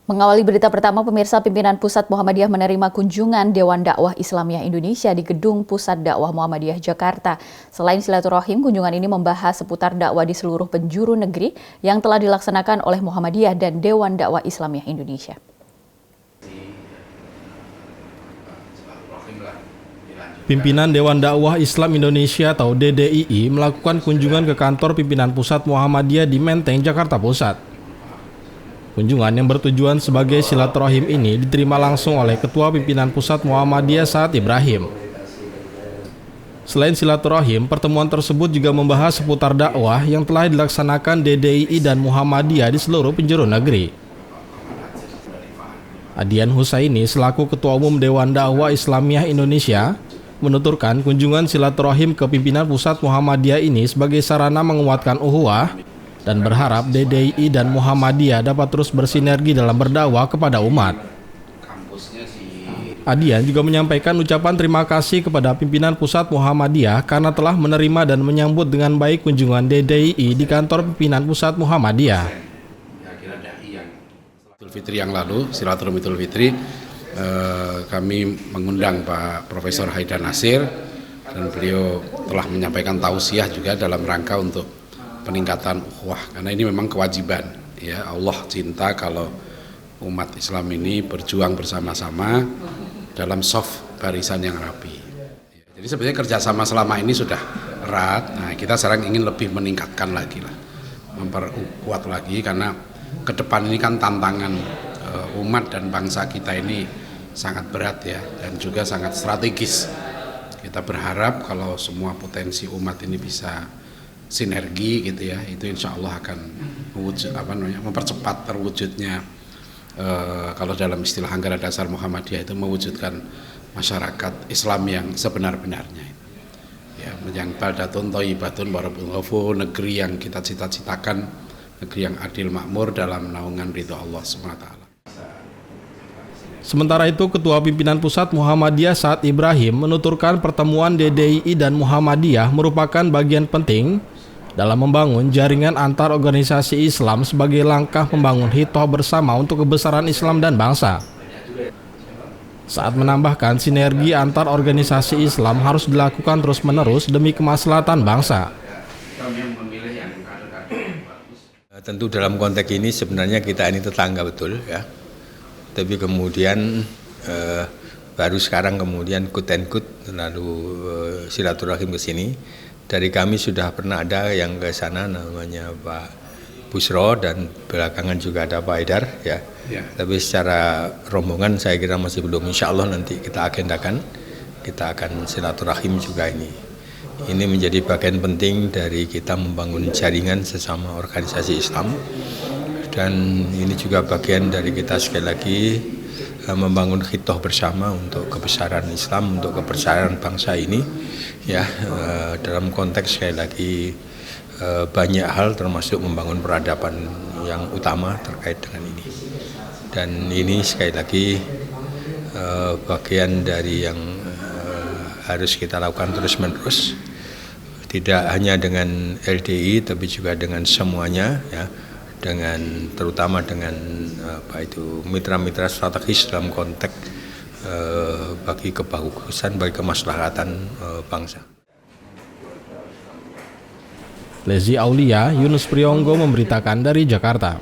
Mengawali berita pertama, pemirsa, pimpinan Pusat Muhammadiyah menerima kunjungan Dewan Dakwah Islamiyah Indonesia di Gedung Pusat Dakwah Muhammadiyah Jakarta. Selain silaturahim, kunjungan ini membahas seputar dakwah di seluruh penjuru negeri yang telah dilaksanakan oleh Muhammadiyah dan Dewan Dakwah Islamiyah Indonesia. Pimpinan Dewan Dakwah Islam Indonesia atau DDII melakukan kunjungan ke kantor pimpinan Pusat Muhammadiyah di Menteng, Jakarta Pusat. Kunjungan yang bertujuan sebagai silaturahim ini diterima langsung oleh Ketua Pimpinan Pusat Muhammadiyah Saad Ibrahim. Selain silaturahim, pertemuan tersebut juga membahas seputar dakwah yang telah dilaksanakan DDII dan Muhammadiyah di seluruh penjuru negeri. Adian Husaini selaku Ketua Umum Dewan Dakwah Islamiyah Indonesia menuturkan kunjungan silaturahim ke pimpinan Pusat Muhammadiyah ini sebagai sarana menguatkan ukhuwah dan berharap DDII dan Muhammadiyah dapat terus bersinergi dalam berdakwah kepada umat. Adian juga menyampaikan ucapan terima kasih kepada pimpinan Pusat Muhammadiyah karena telah menerima dan menyambut dengan baik kunjungan DDII di kantor pimpinan Pusat Muhammadiyah. Idul Fitri yang lalu, silaturahmi Idul Fitri, kami mengundang Pak Profesor Haidar Nasir dan beliau telah menyampaikan tausiah juga dalam rangka untuk peningkatan ukhuwah, karena ini memang kewajiban ya. Allah cinta kalau umat Islam ini berjuang bersama-sama dalam soft barisan yang rapi. Jadi sebenarnya kerjasama selama ini sudah erat. Nah, kita sekarang ingin lebih meningkatkan lagi lah, memperkuat lagi, karena ke depan ini kan tantangan umat dan bangsa kita ini sangat berat ya, dan juga sangat strategis. Kita berharap kalau semua potensi umat ini bisa sinergi gitu ya, itu insya Allah akan mempercepat terwujudnya kalau dalam istilah anggaran dasar Muhammadiyah itu mewujudkan masyarakat Islam yang sebenar-benarnya ya, yang baldatun thayyibatun wa rabbun ghafur, negeri yang kita cita-citakan, negeri yang adil makmur dalam naungan ridho Allah SWT. Sementara itu, Ketua Pimpinan Pusat Muhammadiyah Saad Ibrahim menuturkan pertemuan DDII dan Muhammadiyah merupakan bagian penting dalam membangun jaringan antar organisasi Islam sebagai langkah membangun hitoh bersama untuk kebesaran Islam dan bangsa. Saat menambahkan sinergi antar organisasi Islam harus dilakukan terus-menerus demi kemaslahatan bangsa. Tentu dalam konteks ini sebenarnya kita ini tetangga betul ya, tapi kemudian baru sekarang kemudian kut lalu silaturahim ke sini. Dari kami sudah pernah ada yang ke sana, namanya Pak Busro, dan belakangan juga ada Pak Haidar ya. Tapi secara rombongan saya kira masih belum. Insya Allah nanti kita agendakan, kita akan silaturahim juga ini. Ini menjadi bagian penting dari kita membangun jaringan sesama organisasi Islam, dan ini juga bagian dari kita sekali lagi membangun hitoh bersama untuk kebesaran Islam, untuk kebesaran bangsa ini ya. Dalam konteks sekali lagi banyak hal, termasuk membangun peradaban yang utama terkait dengan ini, dan ini sekali lagi bagian dari yang harus kita lakukan terus-menerus, tidak hanya dengan LDI tapi juga dengan semuanya ya, dengan terutama dengan mitra-mitra strategis dalam konteks bagi kebagusan, bagi kemaslahatan bangsa. Lezi Aulia, Yunus Priyonggo memberitakan dari Jakarta.